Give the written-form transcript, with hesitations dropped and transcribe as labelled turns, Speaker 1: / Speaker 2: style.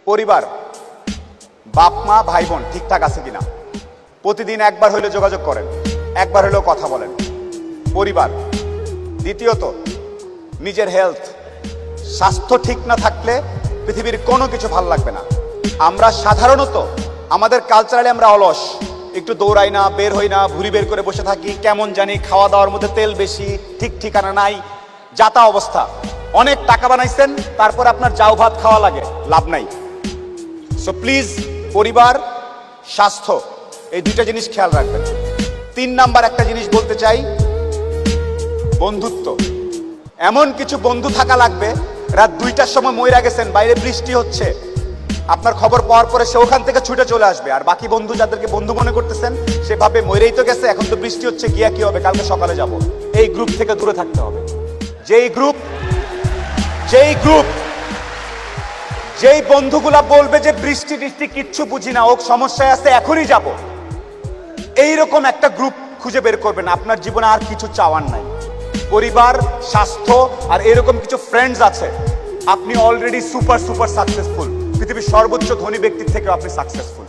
Speaker 1: পরিবার, বাপ মা ভাই বোন ঠিকঠাক আছে কিনা, প্রতিদিন একবার হইলে যোগাযোগ করেন, একবার হইলেও কথা বলেন। পরিবার। দ্বিতীয়ত, নিজের হেলথ, স্বাস্থ্য ঠিক না থাকলে পৃথিবীর কোনো কিছু ভালো লাগবে না। আমরা সাধারণত আমাদের কালচারালি আমরা অলস, একটু দৌড়াই না, বের হই না, ভুঁড়ি বের করে বসে থাকি, কেমন জানি, খাওয়া দাওয়ার মধ্যে তেল বেশি, ঠিক ঠিকানা নাই, যাতা অবস্থা। অনেক টাকা বানাইছেন, তারপর আপনার যাও ভাত খাওয়া লাগে, লাভ নাই। সো প্লিজ, পরিবার, স্বাস্থ্য, এই দুইটা জিনিস খেয়াল রাখবেন। 3 নাম্বার একটা জিনিস বলতে চাই, বন্ধুত্ব। এমন কিছু বন্ধু থাকা লাগবে, রাত 2টার সময় মইরা গেছেন, বাইরে বৃষ্টি হচ্ছে, আপনার খবর পাওয়ার পরে সে ওখান থেকে ছুটে চলে আসবে। আর বাকি বন্ধু যাদেরকে বন্ধু মনে করতেছেন, সে ভাবে মইরেই তো গেছে, এখন তো বৃষ্টি হচ্ছে, গিয়া কি হবে, কালকে সকালে যাব। এই গ্রুপ থেকে দূরে থাকতে হবে। যেই বন্ধুগুলা বলবে যে বৃষ্টি টিষ্টি কিচ্ছু বুঝি না, ও সমস্যায় আছে, এখনই যাব, এইরকম একটা গ্রুপ খুঁজে বের করবেন। আপনার জীবনে আর কিছু চাওয়ার নাই। পরিবার, স্বাস্থ্য আর এরকম কিছু ফ্রেন্ডস আছে, আপনি অলরেডি সুপার সাকসেসফুল। পৃথিবীর সর্বোচ্চ ধনী ব্যক্তির থেকেও আপনি সাকসেসফুল।